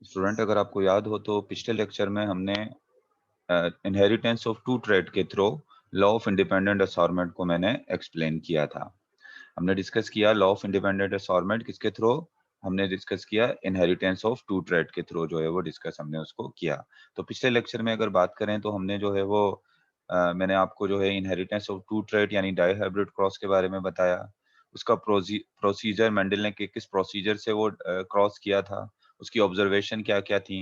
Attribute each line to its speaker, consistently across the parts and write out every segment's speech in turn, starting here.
Speaker 1: Student, अगर आपको याद हो तो पिछले लेक्चर में हमने इनहेरिटेंस ऑफ टू ट्रेड के through law of independent assortment को मैंने एक्सप्लेन किया था। हमने डिस्कस किया लॉ ऑफ इंडिपेंडेंट असॉर्टमेंट किसके थ्रू, हमने डिस्कस किया इनहेरिटेंस ऑफ टू ट्रेड के थ्रू जो है वो डिस्कस हमने उसको किया। तो पिछले लेक्चर में अगर बात करें तो हमने जो है वो मैंने आपको जो है इनहेरिटेंस ऑफ टू ट्रेड यानी डाई हाइब्रिड क्रॉस के बारे में बताया। उसका प्रोसीजर मेंडल ने किस प्रोसीजर से वो क्रॉस किया था, उसकी ऑब्जर्वेशन क्या क्या थी।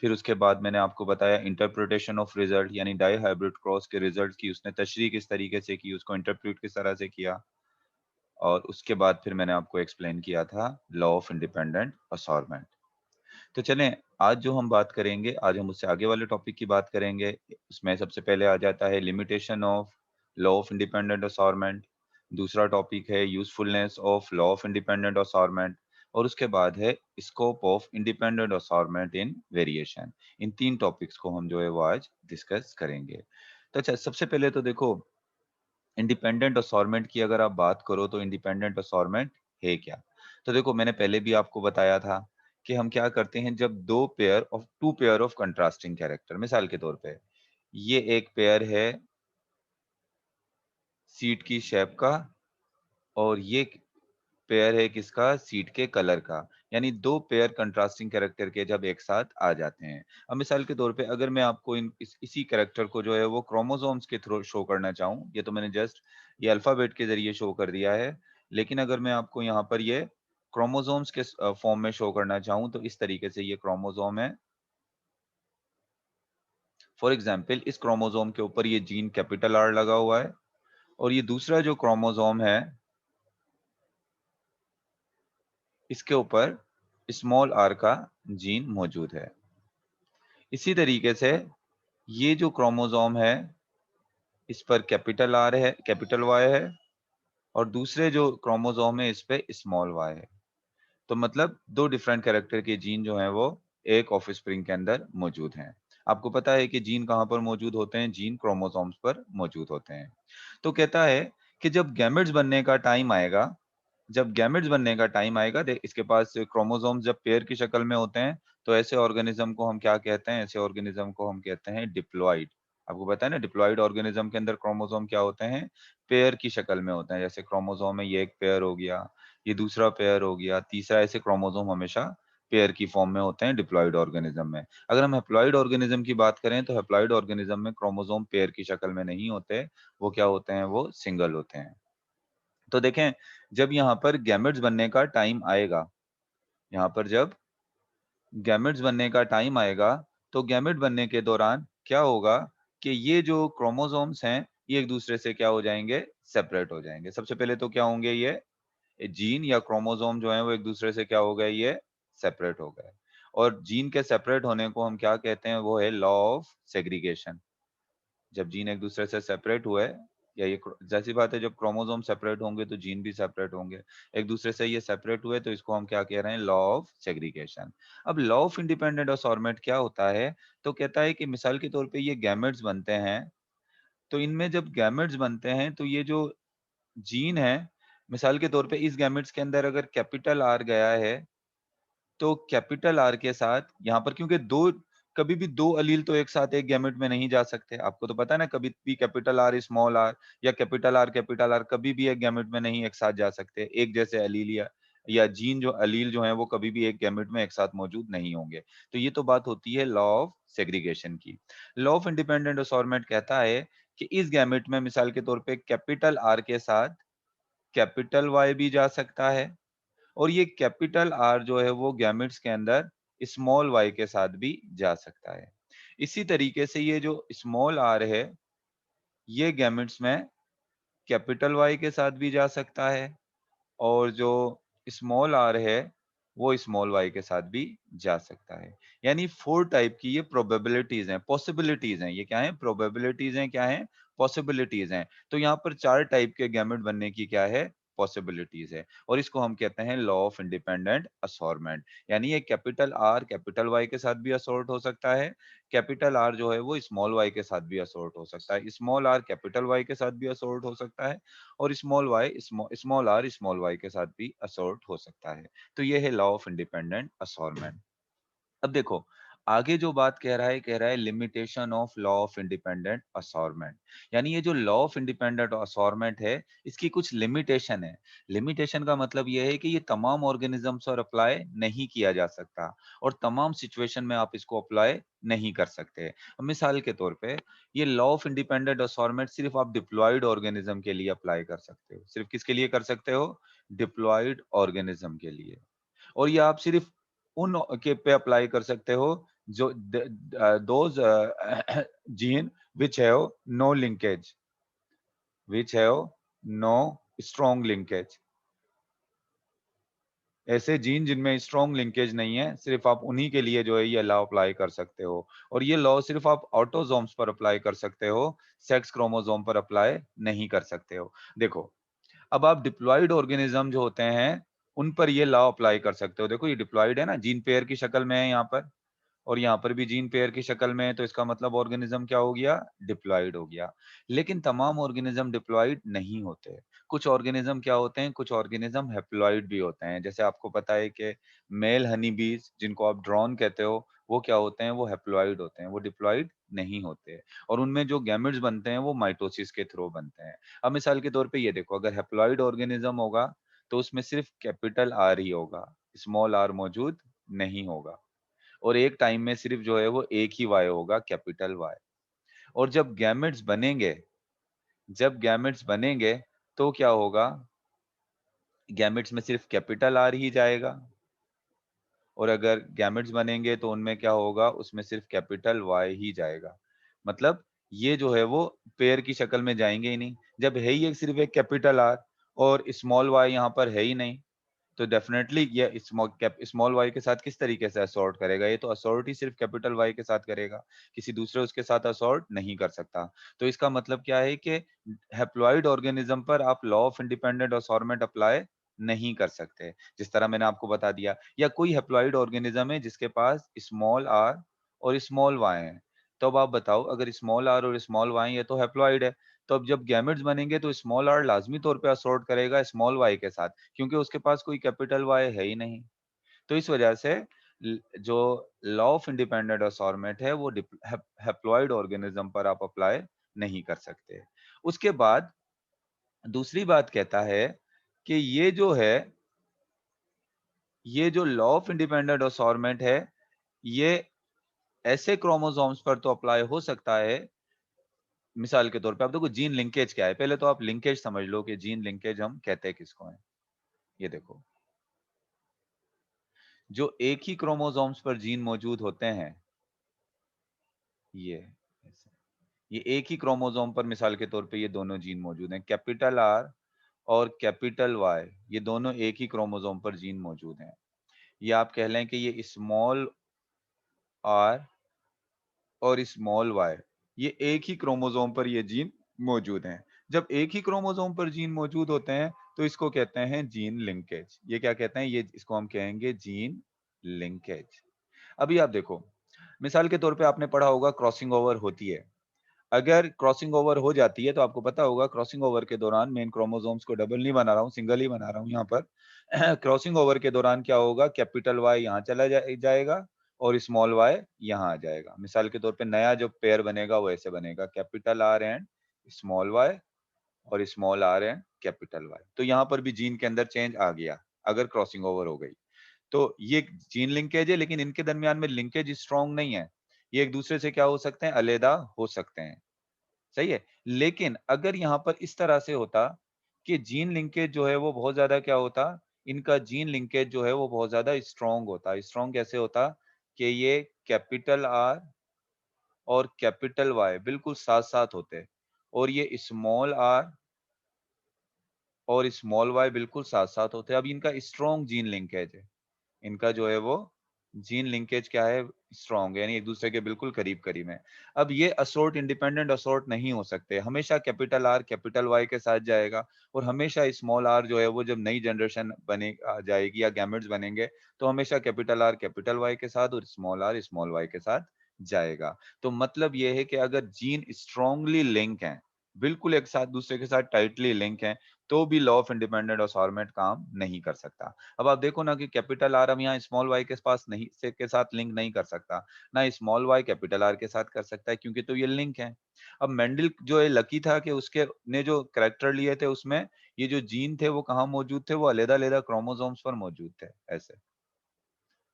Speaker 1: फिर उसके बाद मैंने आपको बताया इंटरप्रिटेशन ऑफ रिजल्ट यानी डाई हाइब्रिड क्रॉस के रिजल्ट की उसने तशरीह किस तरीके से की, उसको इंटरप्रेट किस तरह से किया। और उसके बाद फिर मैंने आपको एक्सप्लेन किया था लॉ ऑफ इंडिपेंडेंट असॉर्टमेंट। तो चलें, आज जो हम बात करेंगे, आज हम उससे आगे वाले टॉपिक की बात करेंगे। उसमें सबसे पहले आ जाता है limitation of law of independent assortment. दूसरा टॉपिक है usefulness of law of independent assortment. और उसके बाद है scope of independent assortment in variation. इन तीन टॉपिक्स को हम जो है वो आज डिस्कस करेंगे। तो अच्छा, सबसे पहले तो देखो, इंडिपेंडेंट असॉर्टमेंट की अगर आप बात करो तो इंडिपेंडेंट असॉर्टमेंट है क्या? तो देखो, मैंने पहले भी आपको बताया था कि हम क्या करते हैं जब two pair of contrasting character, मिसाल के तौर पे ये एक पेयर है सीट की शेप का और ये पेयर है किसका, सीट के कलर का। यानी दो पेयर कंट्रास्टिंग कैरेक्टर के जब एक साथ आ जाते हैं। अब मिसाल के तौर पे अगर मैं आपको इसी कैरेक्टर को जो है वो क्रोमोसोम्स के थ्रू शो करना चाहूँ, ये तो मैंने जस्ट ये अल्फाबेट के जरिए शो कर दिया है। लेकिन अगर मैं आपको यहाँ पर ये क्रोमोसोम्स के फॉर्म में शो करना चाहूँ तो इस तरीके से ये क्रोमोसोम है। फॉर एग्जाम्पल, इस क्रोमोसोम के ऊपर ये जीन कैपिटल आर लगा हुआ है और ये दूसरा जो क्रोमोसोम है इसके ऊपर स्मॉल आर का जीन मौजूद है। इसी तरीके से ये जो क्रोमोसोम है इस पर कैपिटल आर है, कैपिटल वाई है, और दूसरे जो क्रोमोसोम है इस पे स्मॉल वाई है। तो मतलब दो डिफरेंट कैरेक्टर के जीन जो हैं वो एक ऑफस्प्रिंग के अंदर मौजूद हैं। आपको पता है कि जीन कहाँ पर मौजूद होते हैं? जीन क्रोमोसोम्स पर मौजूद होते हैं। तो कहता है कि जब गैमेट्स बनने का टाइम आएगा, जब गैमेट्स बनने का टाइम आएगा, इसके पास क्रोमोसोम्स जब पेयर की शक्ल में होते हैं, तो ऐसे ऑर्गेनिज्म को हम क्या कहते हैं? ऐसे ऑर्गेनिज्म को हम कहते हैं डिप्लॉइड। आपको पता है ना, डिप्लॉइड ऑर्गेनिज्म के अंदर क्रोमोसोम क्या होते हैं? पेयर की शक्ल में होते हैं। जैसे क्रोमोसोम है, ये एक पेयर हो गया, ये दूसरा पेयर हो गया, तीसरा, ऐसे क्रोमोसोम हमेशा पेयर की फॉर्म में होते हैं डिप्लॉइड ऑर्गेनिज्म में। अगर हम हैप्लॉइड ऑर्गेनिज्म की बात करें तो हैप्लॉइड ऑर्गेनिज्म में क्रोमोसोम पेयर की शक्ल में नहीं होते, वो क्या होते हैं? वो सिंगल होते हैं। तो देखें, जब यहाँ पर गैमेट्स बनने का टाइम आएगा, यहाँ पर जब गैमेट्स बनने का टाइम आएगा, तो गैमेट बनने के दौरान क्या होगा कि ये जो क्रोमोसोम्स हैं, ये एक दूसरे से क्या हो जाएंगे? सेपरेट हो जाएंगे। सबसे पहले तो क्या होंगे? ये जीन या क्रोमोसोम जो है वो एक दूसरे से क्या हो गए? ये सेपरेट हो गए। और जीन के सेपरेट होने को हम क्या कहते हैं? वो है लॉ ऑफ सेग्रीगेशन। जब जीन एक दूसरे से सेपरेट हुए, या ये जाहिर बात है, जब क्रोमोसोम सेपरेट होंगे तो जीन भी सेपरेट होंगे। एक दूसरे से ये सेपरेट हुए तो इसको हम क्या कह रहे हैं? Law of segregation. अब लॉ ऑफ इंडिपेंडेंट असॉर्टमेंट क्या होता है? तो कहता है कि मिसाल के तौर पे ये गैमेट्स बनते हैं, तो इनमें जब गैमेट्स बनते हैं तो ये जो जीन है, मिसाल के तौर पे इस गैमेट्स के अंदर अगर कैपिटल आर गया है, तो कैपिटल आर के साथ यहाँ पर, क्योंकि दो, कभी भी दो अलील तो एक साथ एक गैमेट में नहीं जा सकते। आपको तो पता है ना, कभी भी कैपिटल आर स्मॉल आर या कैपिटल आर कभी भी एक गैमेट में नहीं एक साथ जा सकते। एक जैसे अलील या जीन जो अलील जो है वो कभी भी एक गैमेट में एक साथ मौजूद नहीं होंगे। तो ये तो बात होती है लॉ ऑफ सेग्रीगेशन की। लॉ ऑफ इंडिपेंडेंट असॉर्टमेंट कहता है कि इस गैमेट में मिसाल के तौर पे कैपिटल आर के साथ कैपिटल वाई भी जा सकता है, और ये कैपिटल आर जो है वो गैमेट्स के अंदर स्मॉल वाई के साथ भी जा सकता है। इसी तरीके से ये जो स्मॉल आर है, ये गैमेट्स में कैपिटल वाई के साथ भी जा सकता है, और जो स्मॉल आर है वो स्मॉल वाई के साथ भी जा सकता है। यानी 4 टाइप की ये प्रोबेबिलिटीज हैं, पॉसिबिलिटीज हैं। ये क्या है? प्रोबेबिलिटीज हैं। क्या है? पॉसिबिलिटीज हैं। तो यहाँ पर 4 टाइप के गैमेट बनने की क्या है? पॉसिबिलिटीज है। और इसको हम कहते हैं लॉ ऑफ इंडिपेंडेंट असॉर्टमेंट। यानी ये कैपिटल आर कैपिटल वाई के साथ भी असॉर्ट हो सकता है, कैपिटल आर जो है वो स्मॉल वाई के साथ भी असॉर्ट हो सकता है, स्मॉल आर कैपिटल वाई के साथ भी असॉर्ट हो सकता है, और स्मॉल आर स्मॉल वाई के साथ भी असॉर्ट हो सकता है। तो ये है लॉ ऑफ इंडिपेंडेंट असॉर्टमेंट। अब देखो, आगे जो बात कह रहा है limitation of law of independent assortment. यानी ये जो लॉ ऑफ इंडिपेंडेंट असॉर्टमेंट है, इसकी कुछ लिमिटेशन है। लिमिटेशन का मतलब ये है कि ये तमाम ऑर्गेनिजम्स पर अप्लाई नहीं किया जा सकता और तमाम सिचुएशन में आप इसको अप्लाई नहीं कर सकते। मिसाल के तौर पे, ये लॉ ऑफ इंडिपेंडेंट असॉर्टमेंट सिर्फ आप डिप्लॉयड ऑर्गेनिज्म के लिए अप्लाई कर सकते हो। सिर्फ किसके लिए कर सकते हो? डिप्लॉयड ऑर्गेनिज्म के लिए। और ये आप सिर्फ उन के पे अप्लाई कर सकते हो जो those gene which have no linkage, which have no strong linkage. ऐसे जीन जिनमें स्ट्रॉन्ग लिंकेज नहीं है, सिर्फ आप उन्हीं के लिए जो है ये लॉ अप्लाई कर सकते हो। और ये लॉ सिर्फ आप ऑटोसोम्स पर अप्लाई कर सकते हो, सेक्स क्रोमोसोम पर अप्लाई नहीं कर सकते हो। देखो, अब आप डिप्लॉयड ऑर्गेनिज्म जो होते हैं, उन पर ये लॉ अप्लाई कर सकते हो। देखो ये डिप्लॉयड है ना, जीन पेयर की शक्ल में है यहाँ पर। और यहाँ पर भी जीन पेयर की शक्ल में है, तो इसका मतलब ऑर्गेनिज्म क्या हो गया? डिप्लॉयड हो गया। लेकिन तमाम ऑर्गेनिज्म डिप्लॉयड नहीं होते। कुछ ऑर्गेनिज्म क्या होते हैं? कुछ ऑर्गेनिज्म हैप्लॉइड भी होते हैं। जैसे आपको पता है कि मेल हनी बीज जिनको आप ड्रोन कहते हो, वो क्या होते हैं? वो हैप्लॉइड होते हैं, वो डिप्लॉयड नहीं होते। और उनमें जो गैमेट्स बनते हैं वो माइटोसिस के थ्रू बनते हैं। अब मिसाल के तौर पे ये देखो, अगर हैप्लॉइड ऑर्गेनिज्म होगा तो उसमें सिर्फ कैपिटल आर ही होगा, स्मॉल आर मौजूद नहीं होगा। और एक टाइम में सिर्फ जो है वो एक ही वाई होगा, कैपिटल वाई। और जब गैमेट्स बनेंगे तो क्या होगा? गैमेट्स में सिर्फ कैपिटल आर ही जाएगा। और अगर गैमेट्स बनेंगे तो उनमें क्या होगा? उसमें सिर्फ कैपिटल वाई ही जाएगा। मतलब ये जो है वो पेयर की शक्ल में जाएंगे ही नहीं। जब है ही एक सिर्फ एक कैपिटल आर और स्मॉल वाई यहाँ पर है ही नहीं, तो डेफिनेटली ये स्मॉल वाई के साथ किस तरीके से असॉर्ट करेगा? ये तो असॉर्ट ही सिर्फ कैपिटल वाई के साथ करेगा, किसी दूसरे उसके साथ असॉर्ट नहीं कर सकता। तो इसका मतलब क्या है कि हैप्लॉइड ऑर्गेनिज्म पर आप law of independent assortment apply नहीं कर सकते, जिस तरह मैंने आपको बता दिया। या कोई हैप्लॉइड ऑर्गेनिज्म है जिसके पास स्मॉल आर और स्मॉल वाई है, तो अब आप बताओ, अगर स्मॉल आर और स्मॉल वाई है तो हैप्लॉइड है। तो अब जब गैमेट्स बनेंगे तो स्मॉल आर लाज़मी तौर पे असॉर्ट करेगा स्मॉल वाई के साथ, क्योंकि उसके पास कोई कैपिटल वाई है ही नहीं। तो इस वजह से जो लॉ ऑफ इंडिपेंडेंट असॉर्टमेंट है वो हैप्लॉइड ऑर्गेनिज्म पर आप अप्लाई नहीं कर सकते। उसके बाद दूसरी बात कहता है कि ये जो लॉ ऑफ इंडिपेंडेंट असॉर्टमेंट है, ये ऐसे क्रोमोसोम्स पर तो अप्लाई हो सकता है। मिसाल के तौर पे आप देखो जीन लिंकेज क्या है? पहले तो आप लिंकेज समझ लो कि जीन लिंकेज हम कहते हैं किसको हैं। ये देखो, जो एक ही क्रोमोसोम्स पर जीन मौजूद होते हैं, ये ऐसे। ये एक ही क्रोमोसोम पर मिसाल के तौर पे ये दोनों जीन मौजूद हैं। कैपिटल आर और कैपिटल वाई, ये दोनों एक ही क्रोमोसोम पर जीन मौजूद हैं। ये आप कह लें कि ये स्मॉल आर और स्मॉल वाई, ये एक ही क्रोमोसोम पर ये जीन मौजूद हैं। जब एक ही क्रोमोसोम पर जीन मौजूद होते हैं तो इसको कहते हैं जीन लिंकेज। ये क्या कहते हैं? ये इसको हम कहेंगे जीन लिंकेज। अभी आप देखो, मिसाल के तौर पे आपने पढ़ा होगा क्रॉसिंग ओवर होती है। अगर क्रॉसिंग ओवर हो जाती है तो आपको पता होगा क्रॉसिंग ओवर के दौरान, मैं इन क्रोमोसोम्स को डबल नहीं बना रहा हूँ, सिंगल ही बना रहा हूँ यहाँ पर। क्रॉसिंग ओवर के दौरान क्या होगा? कैपिटल वाई यहाँ चला जाएगा और स्मॉल वाई यहाँ आ जाएगा। मिसाल के तौर पे नया जो पेयर बनेगा वो ऐसे बनेगा, capital R and small Y और small R and capital Y. तो यहाँ पर भी जीन के अंदर चेंज आ गया अगर क्रॉसिंग ओवर हो गई। तो ये जीन लिंकेज है, लेकिन इनके दरमियान में लिंकेज स्ट्रॉन्ग नहीं है। ये एक दूसरे से क्या हो सकते हैं? अलग हो सकते हैं। सही है? लेकिन अगर यहाँ पर इस तरह से होता कि जीन लिंकेज जो है वो बहुत ज़्यादा क्या होता? इनका जीन लिंकेज जो है वो बहुत ज़्यादा स्ट्रॉन्ग होता। स्ट्रॉन्ग कैसे होता? कि ये कैपिटल आर और कैपिटल वाई बिल्कुल साथ-साथ होते और ये स्मॉल आर और स्मॉल वाई बिल्कुल साथ-साथ होते। अब इनका स्ट्रॉन्ग जीन लिंकेज है। इनका जो है वो जीन लिंकेज क्या है? स्ट्रॉन्ग है, यानी एक दूसरे के बिल्कुल करीब-करीब हैं। अब ये असॉर्ट इंडिपेंडेंट असॉर्ट नहीं हो सकते। हमेशा कैपिटल आर कैपिटल वाई के साथ जाएगा और हमेशा स्मॉल आर जो है वो जब नई जनरेशन जाएगी या गैमेट्स बनेंगे, तो हमेशा कैपिटल आर कैपिटल वाई के साथ और स्मॉल आर स्मॉल वाई के साथ जाएगा। तो मतलब ये है कि अगर जीन स्ट्रांगली लिंक हैं, बिल्कुल एक साथ दूसरे के साथ टाइटली लिंक हैं, तो भी लॉ ऑफ इंडिपेंडेंट असॉर्टमेंट काम नहीं कर सकता। अब आप देखो ना कि कैपिटल आर हम यहाँ स्मॉल वाई के पास नहीं से के साथ लिंक नहीं कर सकता, ना स्मॉल वाई कैपिटल आर के साथ कर सकता है क्योंकि तो ये लिंक है। अब मेंडल जो है लकी था कि उसके ने जो कैरेक्टर लिए थे उसमें ये जो जीन थे वो कहाँ मौजूद थे? वो अलग-अलग क्रोमोसोम्स पर मौजूद थे, ऐसे।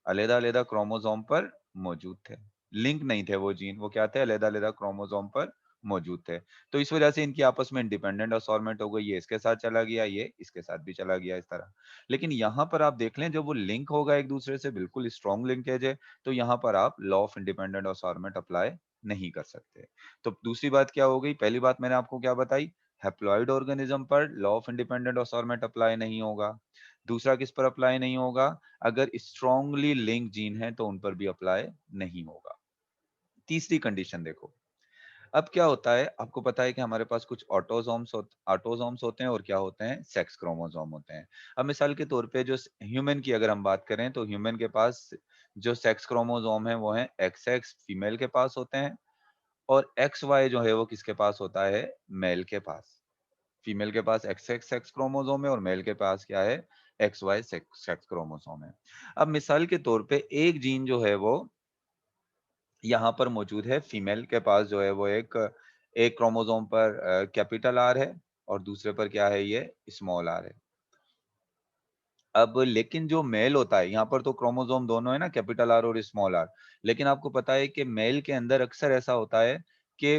Speaker 1: अलग-अलग क्रोमोसोम पर मौजूद थे। लिंक नहीं थे वो जीन, वो क्या थे? अलग-अलग क्रोमोसोम पर मौजूद थे। तो इस वजह से इनकी आपस में इंडिपेंडेंट असॉर्टमेंट हो गई, ये इसके साथ चला गया, ये इसके साथ भी चला गया इस तरह। लेकिन यहाँ पर आप देख लें जब वो लिंक होगा एक-दूसरे से बिल्कुल स्ट्रॉन्ग लिंकेज है, तो यहाँ पर आप law of independent assortment apply नहीं कर सकते। तो दूसरी बात क्या हो गई? पहली बात मैंने आपको क्या बताई? हैप्लॉइड ऑर्गेनिज्म पर law of independent assortment apply नहीं होगा। दूसरा किस पर अप्लाई नहीं होगा? अगर स्ट्रांगली लिंक जीन है तो उन पर भी अप्लाई नहीं होगा। तीसरी कंडीशन देखो, अब क्या होता है आपको पता है कि हमारे पास कुछ ऑटोसोम्स होते हैं और क्या होते हैं सेक्स क्रोमोसोम होते हैं। अब मिसाल के तौर पे जो ह्यूमन की अगर हम बात करें तो ह्यूमन के पास जो सेक्स क्रोमोसोम है वो है XX फीमेल के पास होते हैं और XY जो है वो किसके पास होता है मेल के पास। फीमेल के पास XX सेक्स क्रोमोसोम है और मेल के पास क्या है XY सेक्स सेक्स क्रोमोसोम है। अब मिसाल के तौर पे एक जीन जो है वो यहाँ पर मौजूद है, फीमेल के पास जो है वो एक क्रोमोसोम पर कैपिटल आर है और दूसरे पर क्या है ये स्मॉल आर है। अब लेकिन जो मेल होता है, यहाँ पर तो क्रोमोसोम दोनों है ना कैपिटल आर और स्मॉल आर। लेकिन आपको पता है कि मेल के अंदर अक्सर ऐसा होता है कि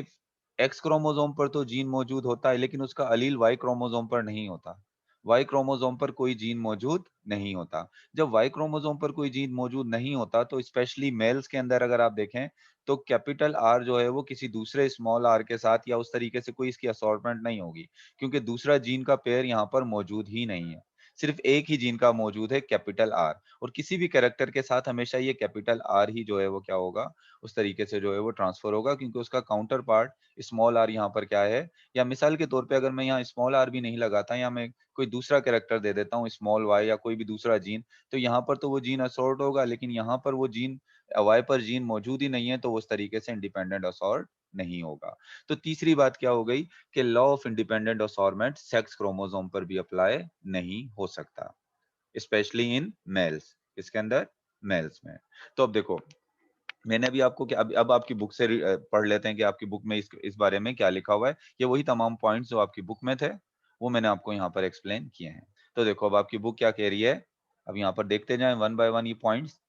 Speaker 1: एक्स क्रोमोसोम पर तो जीन मौजूद होता है लेकिन उसका अलील वाई क्रोमोसोम पर नहीं होता। वाई क्रोमोसोम पर कोई जीन मौजूद नहीं होता। जब वाई क्रोमोसोम पर कोई जीन मौजूद नहीं होता तो स्पेशली मेल्स के अंदर अगर आप देखें तो कैपिटल आर जो है वो किसी दूसरे स्मॉल आर के साथ या उस तरीके से कोई इसकी असॉर्टमेंट नहीं होगी क्योंकि दूसरा जीन का पेयर यहाँ पर मौजूद ही नहीं है। सिर्फ एक ही जीन का मौजूद है कैपिटल आर और किसी भी कैरेक्टर के साथ हमेशा ये कैपिटल आर ही जो है वो क्या होगा उस तरीके से जो है वो ट्रांसफर होगा क्योंकि उसका काउंटर पार्ट स्मॉल आर यहाँ पर क्या है या मिसाल के तौर पे अगर मैं यहाँ स्मॉल आर भी नहीं लगाता या मैं कोई दूसरा कैरेक्टर दे देता हूँ स्मॉल वाई या कोई भी दूसरा जीन तो यहाँ पर तो वो जीन असॉर्ट होगा लेकिन यहाँ पर वो जीन वाई पर जीन मौजूद ही नहीं है तो वो उस तरीके से इंडिपेंडेंट असॉर्ट नहीं होगा। तो तीसरी बात क्या हो गई कि law of independent assortment sex chromosome पर भी अप्लाई नहीं हो सकता स्पेशली इन मेल्स इसके अंदर मेल्स में। तो अब देखो मैंने अभी आपको क्या अब आपकी बुक से पढ़ लेते हैं कि आपकी बुक में इस बारे में क्या लिखा हुआ है। ये वही तमाम पॉइंट्स जो आपकी बुक में थे वो मैंने आपको यहाँ पर एक्सप्लेन किए हैं। तो देखो अब आपकी बुक क्या कह रही है अब यहाँ पर देखते जाएं वन बाय वन ये पॉइंट्स।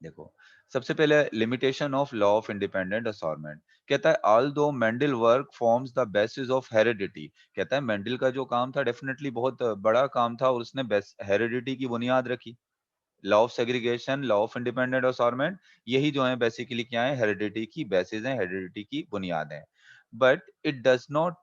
Speaker 1: देखो सबसे पहले limitation of law of independent assortment कहता है although Mendel work forms the basis of heredity. कहता है मेंडल का जो काम था डेफिनेटली बहुत बड़ा काम था और उसने हेरिडिटी की बुनियाद रखी। Law of segregation law of independent assortment यही जो है बेसिकली क्या है हेरिडिटी की बेसिस है हेरिडिटी की बुनियाद है। But it does not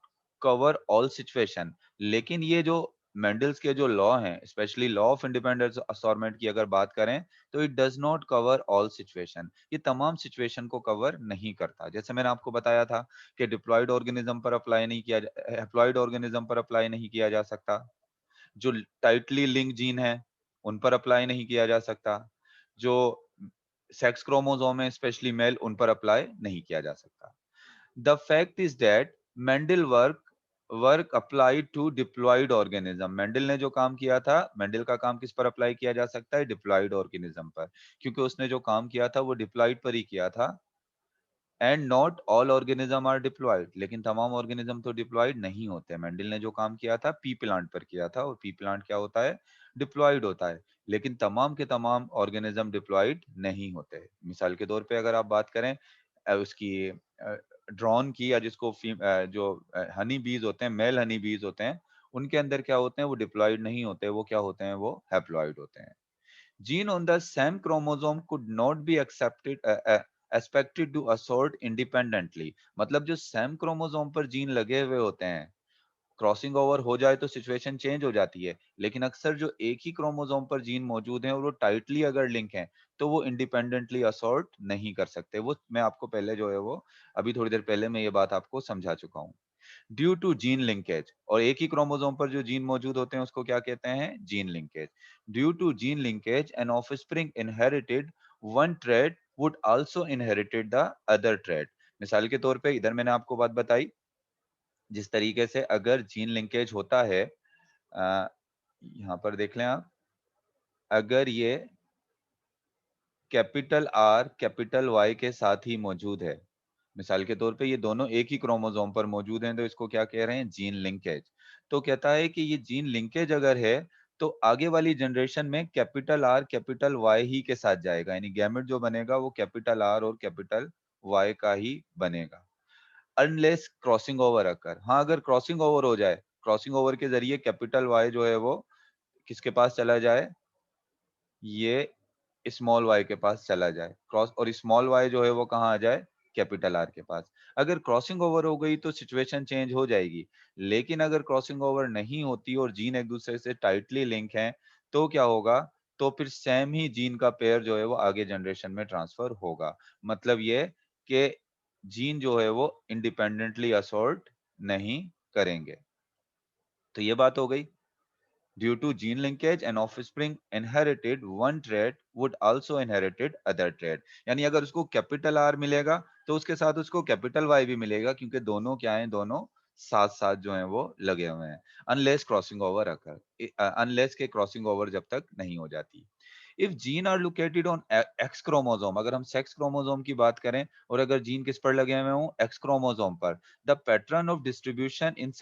Speaker 1: cover all situation. लेकिन ये जो मेंडल्स के जो लॉ हैं specially law of independent assortment की अगर बात करें तो it does not cover all situation. ये तमाम सिचुएशन को कवर नहीं करता। जैसे मैंने आपको बताया था कि डिप्लॉयड ऑर्गेनिज्म पर अप्लाई नहीं किया हैप्लॉयड ऑर्गेनिज्म पर अप्लाई नहीं किया जा सकता। जो टाइटली लिंक जीन है, उन पर अप्लाई नहीं किया जा सकता। जो सेक्स क्रोमोसोम है स्पेशली मेल उन पर अप्लाई नहीं किया जा सकता। The fact is that Mendel work applied to diploid organism. Mendel ने जो काम किया था मेंडल का काम किस पर अप्लाई किया जा सकता है डिप्लॉयड ऑर्गेनिज्म पर क्योंकि उसने जो काम किया था वो डिप्लॉयड पर ही किया था। And not all organism are diploid. लेकिन तमाम ऑर्गेनिज्म तो डिप्लॉयड नहीं होते। मेंडल ने जो काम किया था पी प्लांट पर किया था और पी प्लांट क्या होता है डिप्लॉयड होता है। लेकिन तमाम के तमाम ऑर्गेनिज्म डिप्लॉयड नहीं होते। मिसाल के तौर पे अगर आप बात करें उसकी ड्रोन की या जिसको जो हनी बीज होते हैं मेल हनी बीज होते हैं उनके अंदर क्या होते हैं वो डिप्लॉयड नहीं होते वो क्या होते हैं वो हैप्लॉयड होते हैं। Gene on the same chromosome could not be expected to assort independently। मतलब जो सेम क्रोमोसोम पर जीन लगे हुए होते हैं क्रॉसिंग ओवर हो जाए तो सिचुएशन चेंज हो जाती है। लेकिन अक्सर जो एक ही क्रोमोसोम पर जीन मौजूद हैं और वो टाइटली अगर लिंक हैं तो वो इंडिपेंडेंटली असॉर्ट नहीं कर सकते। वो मैं आपको पहले जो है वो अभी थोड़ी देर पहले मैं ये बात आपको समझा चुका हूँ। ड्यू टू जीन लिंकेज और एक ही क्रोमोसोम पर जो जीन मौजूद होते हैं उसको क्या कहते हैं gene linkage. Due to gene linkage an offspring inherited one trait would also inherited the other trait. मिसाल के तौर पे इधर मैंने आपको बात बताई जिस तरीके से अगर जीन लिंकेज होता है, यहाँ पर देख लें आप, अगर ये कैपिटल आर कैपिटल वाई के साथ ही मौजूद है, मिसाल के तौर पे ये दोनों एक ही क्रोमोसोम पर मौजूद हैं, तो इसको क्या कह रहे हैं? Gene linkage. तो कहता है कि ये जीन लिंकेज अगर है, तो आगे वाली जनरेशन में capital R capital why he के साथ जाएगा, यानी गैमेट जो बनेगा वो कैपिटल आर और कैपिटल वाई का ही बनेगा। अनलेस क्रॉसिंग ओवर अकर, हाँ अगर क्रॉसिंग ओवर हो जाए, क्रॉसिंग ओवर के जरिए कैपिटल वाई जो है वो किसके पास चला जाए? ये स्मॉल वाई के पास चला जाए, क्रॉस, और स्मॉल वाई जो है वो कहाँ आ जाए? कैपिटल आर के पास। अगर क्रॉसिंग ओवर हो गई तो सिचुएशन चेंज हो जाएगी, लेकिन अगर क्रॉसिंग ओवर नहीं होती और जीन एक दूसरे से टाइटली लिंक हैं, तो क्या होगा? तो फिर सेम ही जीन का पेयर जो है वो आगे जनरेशन में ट्रांसफर होगा। मतलब ये कि जीन जो है वो इंडिपेंडेंटली असॉर्ट नहीं करेंगे। तो ये बात हो गई। Due to gene linkage, an offspring inherited one trait would also inherited other trait. यानी अगर उसको कैपिटल आर मिलेगा तो उसके साथ उसको कैपिटल वाई भी मिलेगा, क्योंकि दोनों क्या हैं? दोनों साथ साथ जो हैं वो लगे हुए हैं। Unless crossing over occur, unless के क्रॉसिंग ओवर जब तक नहीं हो जाती। If gene are located on X chromosome, अगर हम सेक्स क्रोमोसोम की बात करें और अगर जीन किस पर लगे हुए हों? एक्स क्रोमोसोम पर, the pattern of distribution in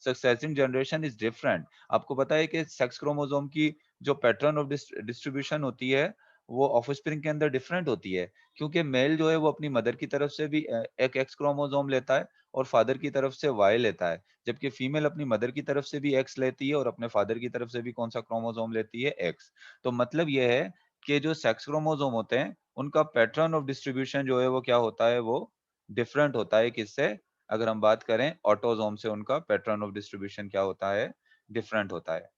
Speaker 1: successive generation is different. आपको पता है कि सेक्स क्रोमोसोम की जो पैटर्न ऑफ डिस्ट्रीब्यूशन होती है, वो ऑफस्प्रिंग के अंदर डिफरेंट होती है, क्योंकि मेल जो है वो अपनी मदर की तरफ से भी एक एक्स क्रोमोसोम लेता है और फादर की तरफ से वाई लेता है, जबकि फीमेल अपनी मदर की तरफ से भी एक्स लेती है और अपने फादर की तरफ से भी कौन सा क्रोमोसोम लेती है? एक्स। तो मतलब ये है कि जो सेक्स क्रोमोसोम होते हैं, उनका पैटर्न ऑफ डिस्ट्रीब्यूशन जो है वो क्या होता है? वो डिफरेंट होता है। किससे? अगर हम बात करें ऑटोसोम से, उनका पैटर्न ऑफ डिस्ट्रीब्यूशन क्या होता है? डिफरेंट होता है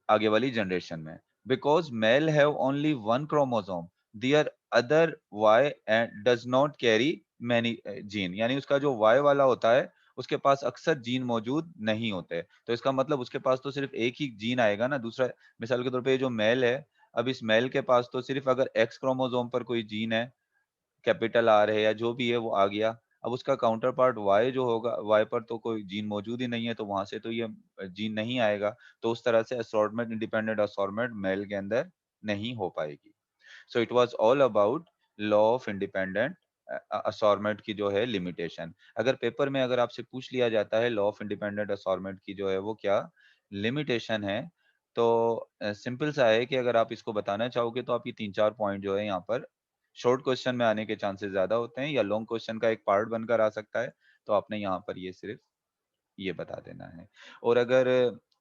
Speaker 1: आगे वाली जनरेशन में। Because male have only one chromosome, their other Y and does not carry many gene, यानी उसका जो वाई वाला होता है उसके पास अक्सर जीन मौजूद नहीं होते। तो इसका मतलब उसके पास तो सिर्फ एक ही जीन आएगा ना। दूसरा, मिसाल के तौर पे ये जो मेल है, अब इस मेल के पास तो सिर्फ अगर एक्स क्रोमोसोम पर कोई जीन है, कैपिटल आर है या जो भी है वो आ गया। अब उसका काउंटर पार्ट वाई जो होगा, वाई पर तो कोई जीन मौजूद ही नहीं है, तो वहां से तो ये जीन नहीं आएगा। तो उस तरह से असॉर्टमेंट, इंडिपेंडेंट असॉर्टमेंट मेल के अंदर नहीं हो पाएगी। So it was all about law of independent assortment की जो है लिमिटेशन। अगर पेपर में अगर आपसे पूछ लिया जाता है लॉ ऑफ इंडिपेंडेंट असॉर्टमेंट की जो है वो क्या लिमिटेशन है, तो सिंपल सा है कि अगर आप इसको बताना चाहोगे तो आपकी 3-4 पॉइंट जो है यहाँ पर शॉर्ट क्वेश्चन में आने के चांसेस ज्यादा होते हैं, या लॉन्ग क्वेश्चन का एक पार्ट बनकर आ सकता है। तो आपने यहाँ पर ये सिर्फ ये बता देना है। और अगर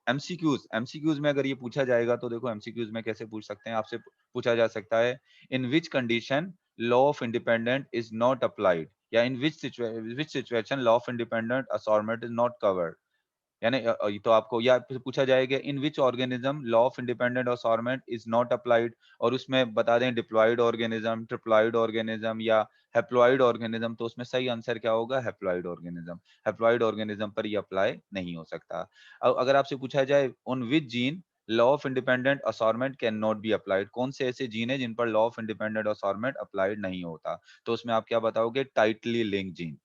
Speaker 1: एमसीक्यूज में अगर ये पूछा जाएगा तो देखो एमसीक्यूज में कैसे पूछ सकते हैं? आपसे पूछा जा सकता है, in which condition law of independent is not applied, या in which situation law of independent assortment is not covered. यानी ये तो आपको, या फिर पूछा जाएगा in which organism law of independent assortment is not applied, और उसमें बता दें डिप्लॉयड ऑर्गेनिज्म, ट्रिप्लॉयड ऑर्गेनिज्म या हैप्लॉयड ऑर्गेनिज्म, तो उसमें सही आंसर क्या होगा? Haploid organism. हैप्लॉयड ऑर्गेनिज्म पर ये अप्लाई नहीं हो सकता। अब अगर आपसे पूछा जाए on which gene law of independent assortment can not be applied, कौन से ऐसे जीन है जिन पर law of independent assortment applied नहीं होता, तो उसमें आप क्या बताओगे? Tightly link gene.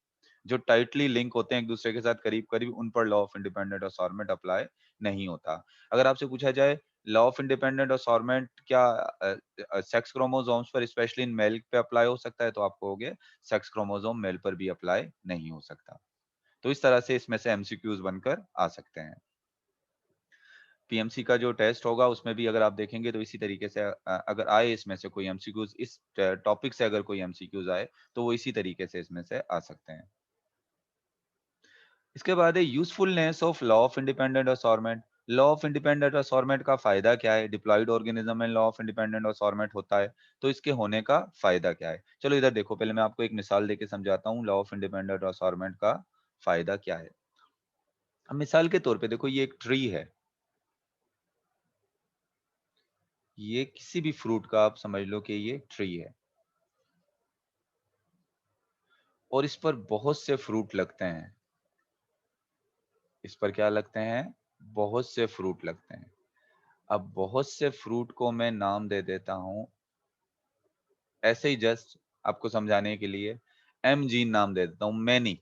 Speaker 1: जो टाइटली लिंक होते हैं एक दूसरे के साथ करीब-करीब, उन पर law of independent assortment apply नहीं होता। अगर आपसे पूछा जाए लॉ ऑफ इंडिपेंडेंट असॉर्टमेंट क्या सेक्स क्रोमोसोम्स पर स्पेशली इन मेल पे अप्लाई हो सकता है, तो आप कहोगे सेक्स क्रोमोसोम मेल पर भी अप्लाई नहीं हो सकता। तो इस तरह से इसमें से एमसीक्यूज बनकर आ सकते हैं। पीएमसी का जो टेस्ट होगा उसमें भी अगर आप देखेंगे तो इसी तरीके से अगर आए इसमें से कोई एमसीक्यूज, इस टॉपिक से अगर कोई एमसीक्यूज आए तो वो इसी तरीके से इसमें से आ सकते हैं। इसके बाद है usefulness of law of independent assortment. Law of independent assortment का फायदा क्या है? डिप्लॉयड ऑर्गेनिज्म में लॉ ऑफ इंडिपेंडेंट असॉर्टमेंट होता है, तो इसके होने का फायदा क्या है? चलो इधर देखो, पहले मैं आपको एक मिसाल देके समझाता हूँ लॉ ऑफ इंडिपेंडेंट असॉर्टमेंट का फायदा क्या है। अब मिसाल के तौर पे देखो, ये एक ट्री है, ये किसी भी फ्रूट का आप समझ लो कि ये ट्री है, और इस पर बहुत से फ्रूट लगते हैं। इस पर क्या लगते हैं? बहुत से फ्रूट लगते हैं। अब बहुत से फ्रूट को मैं नाम दे देता हूं, ऐसे ही जस्ट आपको समझाने के लिए एम जीन नाम दे देता हूं, मैनी।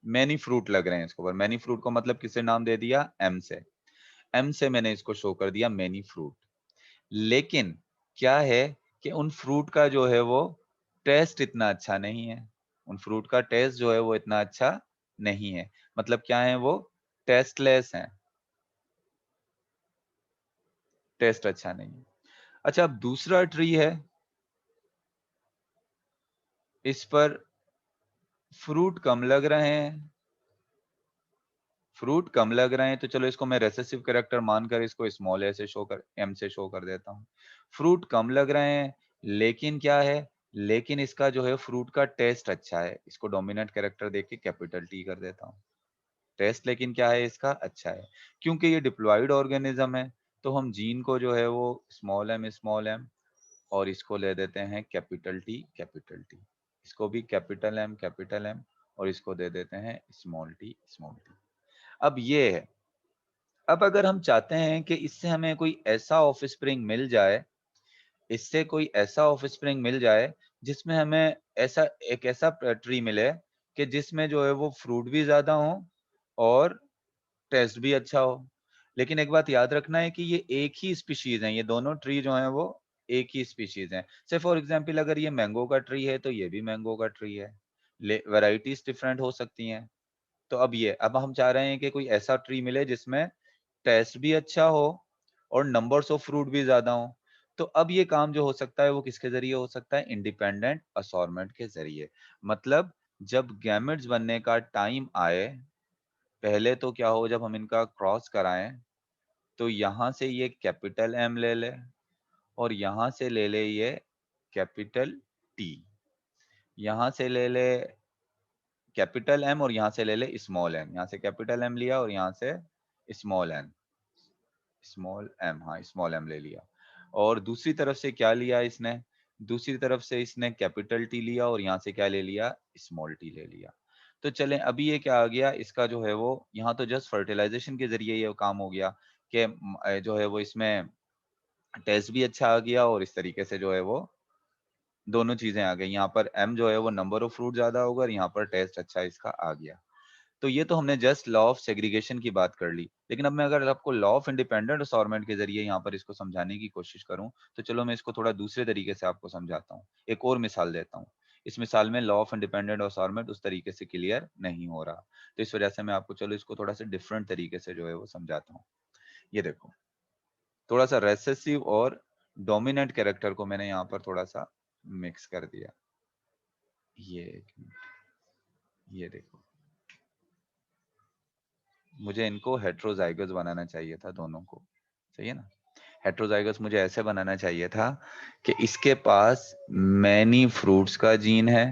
Speaker 1: मैनी फ्रूट लग रहे हैं इसके ऊपर। मैनी फ्रूट को मतलब किससे नाम दे दिया? एम से। एम से मैंने इसको शो कर दिया मैनी फ्रूट। लेकिन क्या है कि उन फ्रूट का जो है वो टेस्ट इतना अच्छा नहीं है। उन फ्रूट का टेस्ट जो है वो इतना अच्छा नहीं है। मतलब क्या है वो? टेस्टलेस हैं। टेस्ट अच्छा नहीं है। अच्छा, अब दूसरा ट्री है, इस पर फ्रूट कम लग रहे हैं। फ्रूट कम लग रहे हैं तो चलो इसको मैं रेसेसिव कैरेक्टर मानकर इसको स्मॉल ए से शो कर एम से शो कर देता हूँ। फ्रूट कम लग रहे हैं, लेकिन क्या है? लेकिन इसका जो है फ्रूट का टेस्ट अच्छा है। इसको डोमिनेंट कैरेक्टर देख के कैपिटल टी कर देता हूँ। टेस्ट लेकिन क्या है इसका? अच्छा है। क्योंकि ये डिप्लॉयड ऑर्गेनिज्म है, तो हम जीन को जो है वो स्मॉल एम और इसको ले देते हैं कैपिटल टी कैपिटल टी। इसको भी कैपिटल एम और इसको दे देते हैं स्मॉल टी स्मॉल टी। अब ये है। अब अगर हम चाहते हैं कि इससे हमें कोई ऐसा ऑफस्प्रिंग मिल जाए, इससे कोई ऐसा ऑफस्प्रिंग मिल जाए जिसमें हमें ऐसा ट्री मिले कि जिसमें जो है वो फ्रूट भी ज्यादा हो और टेस्ट भी अच्छा हो। लेकिन एक बात याद रखना है कि ये एक ही स्पीशीज हैं, ये दोनों ट्री जो हैं वो एक ही स्पीशीज हैं। से फॉर एग्जांपल अगर ये मैंगो का ट्री है तो ये भी मैंगो का ट्री है। वैरायटीज डिफरेंट हो सकती हैं। तो अब हम चाह रहे हैं कि कोई ऐसा ट्री मिले जिसमें टेस्ट भी अच्छा हो और नंबर्स ऑफ फ्रूट भी ज्यादा हो। तो अब ये काम जो हो सकता है वो किसके जरिए हो सकता है? इंडिपेंडेंट असॉर्टमेंट के जरिए। मतलब जब गैमेट्स बनने का टाइम आए, पहले तो क्या हो, जब हम इनका क्रॉस कराएं तो यहां से ये कैपिटल एम ले ले और यहां से ले ले ये कैपिटल टी। यहां से ले ले कैपिटल एम और यहां से ले ले स्मॉल एम। यहां से कैपिटल एम लिया और यहां से स्मॉल एम। स्मॉल एम, हाँ स्मॉल एम ले लिया। और दूसरी तरफ से क्या लिया इसने? दूसरी तरफ से इसने कैपिटल टी लिया और यहाँ से क्या ले लिया? स्मॉल टी ले लिया। तो चलें, अभी ये क्या आ गया इसका जो है वो, यहाँ तो जस्ट फर्टिलाइजेशन के जरिए ये काम हो गया कि जो है वो इसमें टेस्ट भी अच्छा आ गया और इस तरीके से जो है वो दोनों चीजें आ गई। यहाँ पर एम जो है वो नंबर ऑफ फ्रूट ज्यादा होगा और यहाँ पर टेस्ट अच्छा इसका आ गया। तो ये तो हमने जस्ट लॉ ऑफ सेग्रीगेशन की बात कर ली। लेकिन अब मैं अगर आपको लॉ ऑफ इंडिपेंडेंट असॉर्टमेंट के जरिए यहाँ पर इसको समझाने की कोशिश करूं, तो चलो मैं इसको थोड़ा दूसरे तरीके से आपको समझाता हूँ। एक और मिसाल देता हूँ। इस मिसाल में लॉ ऑफ इंडिपेंडेंट असॉर्टमेंट उस तरीके से क्लियर नहीं हो रहा, तो इस वजह से मैं आपको चलो इसको थोड़ा सा डिफरेंट तरीके से जो है वो समझाता हूँ। ये देखो, थोड़ा सा रेसेसिव और डोमिनेंट कैरेक्टर को मैंने यहाँ पर थोड़ा सा मिक्स कर दिया। ये एक मिनट, ये देखो, मुझे इनको हेट्रोजाइगस बनाना चाहिए था दोनों को, सही है ना? हेट्रोजाइगस मुझे ऐसे बनाना चाहिए था कि इसके पास मैनी फ्रूट्स का जीन है,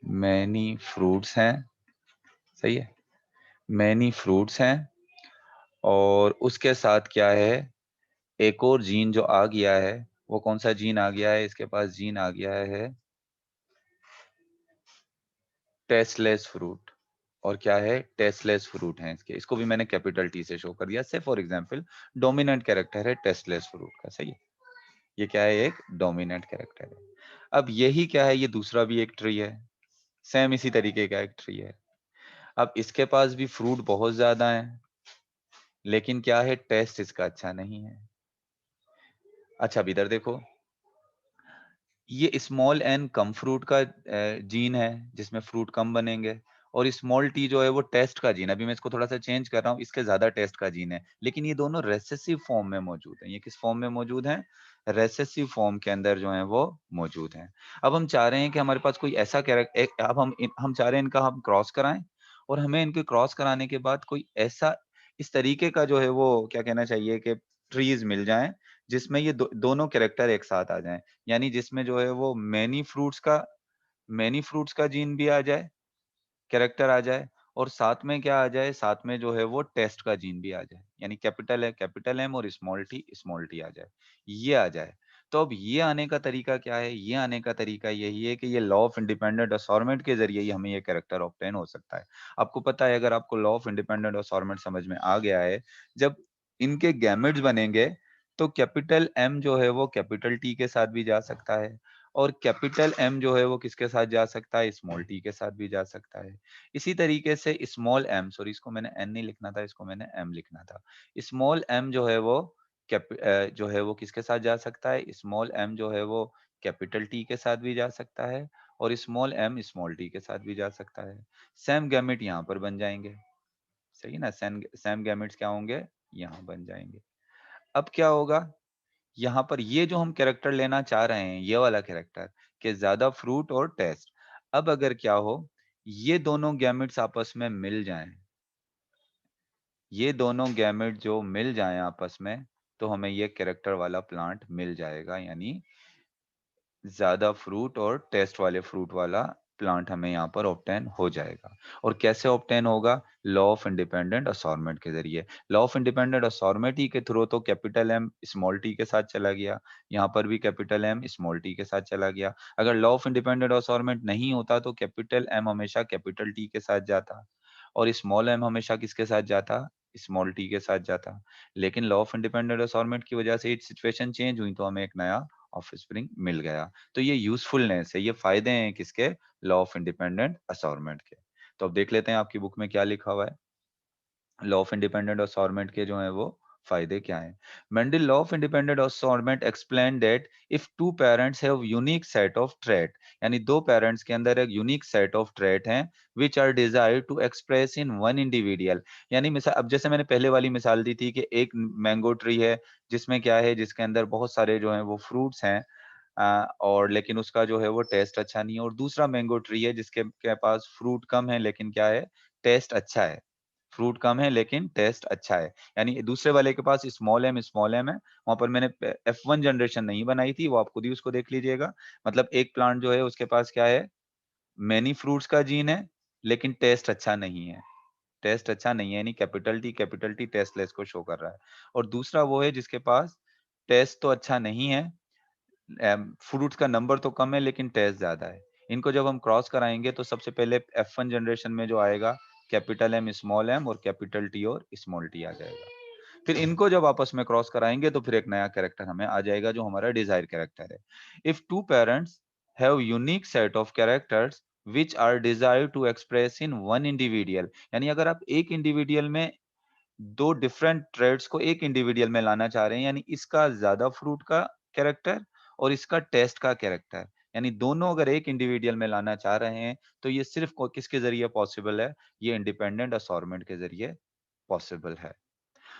Speaker 1: मैनी फ्रूट्स हैं, सही है, मैनी फ्रूट्स हैं, और उसके साथ क्या है, एक और जीन जो आ गया है, वो कौन सा जीन आ गया है? इसके पास जीन आ गया है टेस्टलेस फ्रूट। और क्या है? टेस्टलेस फ्रूट है इसके। इसको भी मैंने कैपिटल टी से शो कर दिया। से फॉर एग्जांपल डोमिनेंट कैरेक्टर है टेस्टलेस फ्रूट का, सही है। ये क्या है? एक डोमिनेंट कैरेक्टर है। अब यही क्या है, ये दूसरा भी एक ट्री है, सेम इसी तरीके का एक ट्री है। अब इसके पास भी फ्रूट बहुत ज्यादा है, लेकिन क्या है? टेस्ट इसका अच्छा नहीं है। अच्छा, अब इधर देखो, ये स्मॉल एन कम फ्रूट का जीन है जिसमें फ्रूट कम बनेंगे, और स्मॉल टी जो है वो टेस्ट का जीन है। अभी मैं इसको थोड़ा सा चेंज कर रहा हूँ, इसके ज्यादा टेस्ट का जीन है, लेकिन ये दोनों रेसेसिव फॉर्म में मौजूद हैं। ये किस फॉर्म में मौजूद हैं? रेसेसिव फॉर्म के अंदर जो है वो मौजूद हैं। अब हम चाह रहे हैं कि हमारे पास कोई ऐसा कैरेक्टर, अब हम चाह रहे हैं इनका हम क्रॉस कराएं, और हमें इनके क्रॉस कराने के बाद कोई ऐसा इस तरीके का जो है वो क्या कहना चाहिए कि ट्रीज मिल जाएं जिसमें ये दोनों कैरेक्टर एक साथ आ जाएं। यानी जिसमें जो है वो मैनी फ्रूट्स का जीन भी आ जाए, कैरेक्टर आ जाए, और साथ में क्या आ जाए? साथ में जो है वो टेस्ट का जीन भी आ जाए। यानी कैपिटल है कैपिटल एम और स्मॉल टी आ जाए, ये आ जाए। तो अब ये आने का तरीका क्या है? ये आने का तरीका यही है कि ये लॉ ऑफ इंडिपेंडेंट असॉर्टमेंट के जरिए ही हमें ये कैरेक्टर ऑब्टेन हो सकता है। आपको पता है, अगर आपको लॉ ऑफ इंडिपेंडेंट असॉर्टमेंट समझ में आ गया है, जब इनके गैमेट्स बनेंगे तो कैपिटल एम जो है वो कैपिटल टी के साथ भी जा सकता है, और कैपिटल एम जो है वो किसके साथ जा सकता है, स्मॉल टी के साथ भी जा सकता है। इसी तरीके से स्मॉल एम, सॉरी इसको मैंने एन नहीं लिखना था, इसको मैंने एम लिखना था। स्मॉल एम जो है वो जो है वो किसके साथ जा सकता है, स्मॉल एम जो है वो कैपिटल टी के साथ भी जा सकता है और स्मॉल एम स्मॉल टी के साथ भी जा सकता है। सेम गैमेट यहाँ पर बन जाएंगे, सही ना, सेम सेम गैमेट्स क्या होंगे, यहाँ बन जाएंगे। अब क्या होगा, यहाँ पर ये जो हम कैरेक्टर लेना चाह रहे हैं, ये वाला कैरेक्टर कि ज्यादा फ्रूट और टेस्ट, अब अगर क्या हो, ये दोनों गैमेट्स आपस में मिल जाएं, ये दोनों गैमेट जो मिल जाएं आपस में, तो हमें ये कैरेक्टर वाला प्लांट मिल जाएगा, यानी ज्यादा फ्रूट और टेस्ट वाले फ्रूट वाला प्लांट हमें यहाँ पर ऑब्टेन हो जाएगा। और कैसे ऑब्टेन होगा, लॉ ऑफ इंडिपेंडेंट असॉर्टमेंट के जरिए। लॉ ऑफ इंडिपेंडेंट असॉर्टमेंट ही के थ्रू तो कैपिटल एम स्मॉल टी के साथ चला गया, यहाँ पर भी कैपिटल एम स्मॉल टी के साथ चला गया। अगर लॉ ऑफ इंडिपेंडेंट असॉर्टमेंट नहीं होता तो कैपिटल एम हमेशा कैपिटल टी के साथ जाता और स्मॉल एम हमेशा किसके साथ जाता, स्मॉल टी के साथ जाता। लेकिन लॉ ऑफ इंडिपेंडेंट असॉर्टमेंट की वजह से सिचुएशन चेंज हुई, तो हमें एक नया ऑफस्प्रिंग मिल गया। तो ये यूजफुलनेस है, ये फायदे हैं किसके, लॉ ऑफ इंडिपेंडेंट असॉर्टमेंट के। तो अब देख लेते हैं आपकी बुक में क्या लिखा हुआ है, लॉ ऑफ इंडिपेंडेंट असॉर्टमेंट के जो है वो फायदे क्या हैं। Mendel law of independent assortment explain that if two parents have unique set of trait, यानी दो पेरेंट्स के अंदर एक यूनिक सेट ऑफ ट्रेट हैं which are desire to express in one individual. यानी मिसाल, अब जैसे मैंने पहले वाली मिसाल दी थी कि एक मैंगो ट्री है जिसमें क्या है, जिसके अंदर बहुत सारे जो है वो फ्रूट्स हैं, और लेकिन उसका जो है वो टेस्ट अच्छा नहीं है, और दूसरा मैंगो ट्री है जिसके के पास फ्रूट कम है लेकिन क्या है, टेस्ट अच्छा है, फ्रूट कम है लेकिन टेस्ट अच्छा है। यानी दूसरे वाले के पास स्मॉल एम है, वहां पर मैंने F1 जनरेशन नहीं बनाई थी, वो आप खुद ही उसको देख लीजिएगा। मतलब एक प्लांट जो है उसके पास क्या है, मैनी फ्रूट्स का जीन है लेकिन टेस्ट अच्छा नहीं है, टेस्ट अच्छा नहीं है, यानी कैपिटल टी टेस्टलेस को शो कर रहा है। और दूसरा वो है जिसके पास टेस्ट तो अच्छा नहीं है, फ्रूट्स का नंबर तो कम है लेकिन टेस्ट ज्यादा है। इनको जब हम क्रॉस कराएंगे तो सबसे पहले F1 जनरेशन में जो आएगा, कैपिटल एम स्मॉल एम और कैपिटल टी और स्मॉल टी आ जाएगा। फिर इनको जब आपस में क्रॉस कराएंगे तो फिर एक नया कैरेक्टर हमें आ जाएगा जो हमारा डिजायर कैरेक्टर है। If two parents have unique set of characters which are desire to express in one individual, यानी अगर आप एक इंडिविजुअल में दो डिफरेंट ट्रेड्स को एक इंडिविजुअल में लाना चाह रहे हैं, यानी इसका ज्यादा फ्रूट का कैरेक्टर और इसका टेस्ट का कैरेक्टर, यानी दोनों अगर एक इंडिविजुअल में लाना चाह रहे हैं, तो ये सिर्फ किसके जरिए पॉसिबल है, ये इंडिपेंडेंट असॉर्टमेंट के जरिए पॉसिबल है।